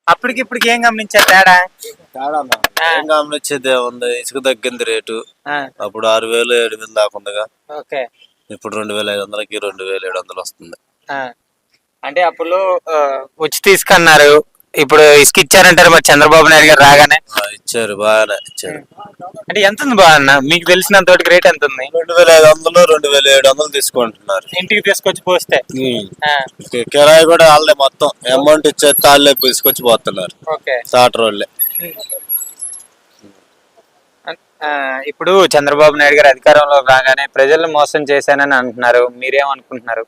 అప్పటికి ఇప్పటికి ఏం గమనించారు తేడా? తేడా ఏం గమనించేది ఉంది, ఇసుక తగ్గింది రేటు. ఆ, అప్పుడు 6,000 7,000 దాకా ఉందిగా. ఓకే. ఇప్పుడు 2,500కి 2,700 వస్తుంది. ఆ, అంటే అప్పుడు వచ్చి తీసుకున్నారు, ఇప్పుడు ఇసుక ఇచ్చారంటారు మరి చంద్రబాబు నాయుడు గారు రాగానే. ఇచ్చారు, బాగానే ఇచ్చారు. అంటే ఎంత ఉంది బాగా మీకు తెలిసినంత వరకు రేట్ ఎంత ఉంది? 2,500 2,700 తీసుకుంటున్నారు. ఇంటికి తీసుకొచ్చి పోస్తే ఆ, కిరాయి కూడా వాళ్ళే, మొత్తం అమౌంట్ ఇచ్చేస్తే వాళ్ళే తీసుకొచ్చి పోతున్నారు, ఓకే. టాటర్ వాళ్ళే. ఆ, ఇప్పుడు చంద్రబాబు నాయుడు గారు అధికారంలో రాగానే ప్రజలను మోసం చేశానని అంటున్నారు, మీరేమనుకుంటున్నారు?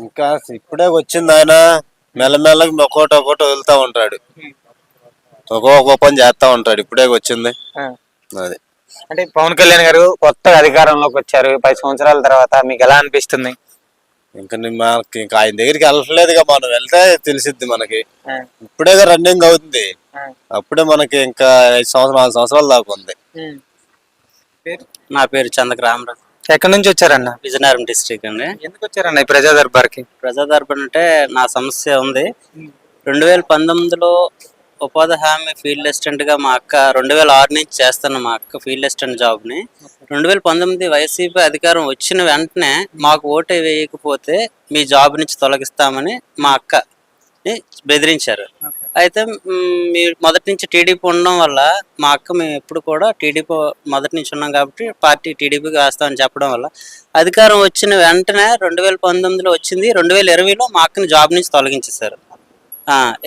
ఇంకా ఇప్పుడే వచ్చింది ఆయన, మెల్లమెల్లగా ఒక్కోటి వెళ్తా ఉంటాడు, ఒక్కో పని చేస్తా ఉంటాడు. ఇప్పుడే వచ్చింది ఆ, అది. అంటే పవన్ కళ్యాణ్ గారు కొత్తగా అధికారంలోకి వచ్చారు 10 సంవత్సరాల తర్వాత, మీకు ఎలా అనిపిస్తుంది? ఇంకా మనకి ఇంకా ఆయన దగ్గరికి వెళ్ళట్లేదుగా, మనం వెళ్తే తెలిసిద్ది మనకి. ఆ, ఇప్పుడే రన్నింగ్ అవుతుంది, ఆ, అప్పుడే మనకి ఇంకా 5 సంవత్సరాలు 4 సంవత్సరాల దాకా ఉంది. నా పేరు చందక రామరాజు, ఎక్కడి నుంచి వచ్చారన్న? విజయనగరం డిస్ట్రిక్ట్ అండి. ఎందుకు వచ్చారన్న ఈ ప్రజా దర్బార్కి? ప్రజా దర్బార్ అంటే నా సమస్య ఉంది. 2019లో ఉపాధి హామీ ఫీల్డ్ అసిస్టెంట్ గా మా అక్క 2006 నుంచి చేస్తాను మా అక్క ఫీల్డ్ అసిస్టెంట్ జాబ్ ని. 2019 వైసీపీ అధికారం వచ్చిన వెంటనే మాకు ఓటు వేయకపోతే మీ జాబ్ నుంచి తొలగిస్తామని మా అక్కని బెదిరించారు. అయితే మీరు మొదటి నుంచి టీడీపీ ఉండడం వల్ల మా అక్క, మేము ఎప్పుడు కూడా టీడీపీ మొదటి నుంచి ఉన్నాం కాబట్టి పార్టీ టీడీపీకి వేస్తామని చెప్పడం వల్ల అధికారం వచ్చిన వెంటనే 2019లో వచ్చింది, 2020లో మా అక్కని జాబ్ నుంచి తొలగించేశారు.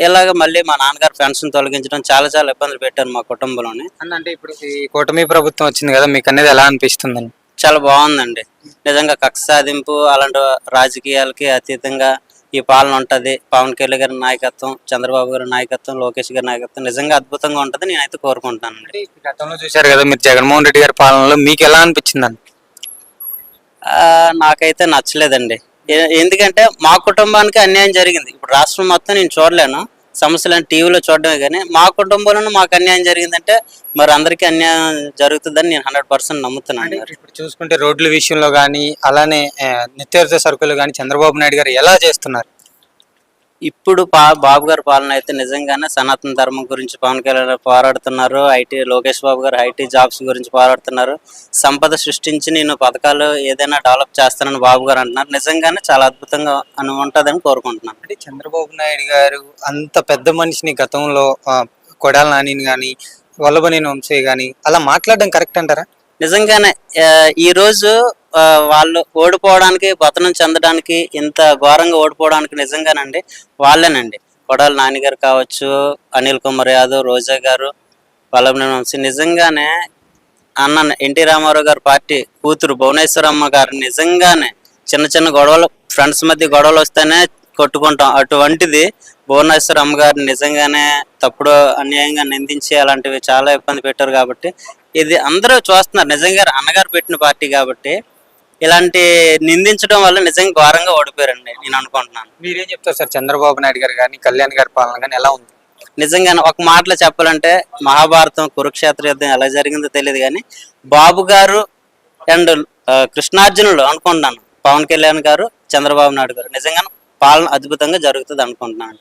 ఇలాగ మళ్ళీ మా నాన్నగారు పెన్షన్ తొలగించడం చాలా ఇబ్బందులు పెట్టారు మా కుటుంబంలోని. అంటే ఇప్పుడు ఈ కూటమి ప్రభుత్వం వచ్చింది కదా, మీకు అనేది ఎలా అనిపిస్తుందండి? చాలా బాగుందండి, నిజంగా కక్ష సాధింపు అలాంటి రాజకీయాలకి అతీతంగా ఈ పాలన ఉంటది. పవన్ కళ్యాణ్ గారి నాయకత్వం, చంద్రబాబు గారి నాయకత్వం, లోకేష్ గారి నాయకత్వం నిజంగా అద్భుతంగా ఉంటది, నేనైతే కోరుకుంటానండి. గతంలో చూశారు కదా మీరు జగన్మోహన్ రెడ్డి గారి పాలనలో, మీకు ఎలా అనిపించిందండి? నాకైతే నచ్చలేదండి. ఎందుకంటే మా కుటుంబానికి అన్యాయం జరిగింది. ఇప్పుడు రాష్ట్రం మొత్తం నేను చూడలేను, సమస్యలను టీవీలో చూడడమే, కానీ మా కుటుంబంలో మాకు అన్యాయం జరిగిందంటే మరి అందరికీ అన్యాయం జరుగుతుందని నేను 100% నమ్ముతున్నాను. ఇప్పుడు చూసుకుంటే రోడ్ల విషయంలో కానీ, అలానే నిత్యావసర సరుకులు కానీ చంద్రబాబు నాయుడు గారు ఎలా చేస్తున్నారు? ఇప్పుడు బాబు గారి పాలన అయితే నిజంగానే సనాతన ధర్మం గురించి పవన్ కళ్యాణ్ పోరాడుతున్నారు. లోకేష్ బాబు గారు ఐటీ జాబ్స్ గురించి పోరాడుతున్నారు. సంపద సృష్టించి నేను పథకాలు ఏదైనా డెవలప్ చేస్తానని బాబు గారు అంటున్నారు. నిజంగానే చాలా అద్భుతంగా ఉంటుందని కోరుకుంటున్నాను. అంటే చంద్రబాబు నాయుడు గారు అంత పెద్ద మనిషిని గతంలో కొడాల నానిని కానీ, వల్లభనేని వంశీ కానీ అలా మాట్లాడడం కరెక్ట్ అంటారా? నిజంగానే ఈ రోజు వాళ్ళు ఓడిపోవడానికి, పతనం చెందడానికి, ఇంత ఘోరంగా ఓడిపోవడానికి నిజంగానండి వాళ్ళేనండి. కొడాలి నాన్నగారు కావచ్చు, అనిల్ కుమార్ యాదవ్, రోజా గారు, వల్లభనేని వంశీ. నిజంగానే అన్న ఎన్టీ రామారావు గారి పార్టీ కూతురు భువనేశ్వరమ్మ గారు నిజంగానే చిన్న గొడవలు, ఫ్రెండ్స్ మధ్య గొడవలు వస్తేనే కొట్టుకుంటాం, అటువంటిది భువనేశ్వర అమ్మ గారిని నిజంగానే తప్పుడు అన్యాయంగా నిందించి అలాంటివి చాలా ఇబ్బంది పెట్టారు. కాబట్టి ఇది అందరూ చూస్తున్నారు, నిజంగా అన్నగారు పెట్టిన పార్టీ కాబట్టి ఇలాంటి నిందించడం వల్ల నిజంగా ఘోరంగా ఓడిపోయారండి నేను అనుకుంటున్నాను. మీరేం చెప్తారు సార్, చంద్రబాబు నాయుడు గారు కానీ కళ్యాణ్ గారి పాలన కానీ ఎలా ఉంది? నిజంగానే ఒక మాటలో చెప్పాలంటే మహాభారతం కురుక్షేత్ర యుద్ధం ఎలా జరిగిందో తెలియదు, కానీ బాబు గారు అండ్ కృష్ణార్జునులు అనుకుంటున్నాను, పవన్ కళ్యాణ్ గారు, చంద్రబాబు నాయుడు గారు నిజంగా పాలన అద్భుతంగా జరుగుతుంది అనుకుంటున్నాను.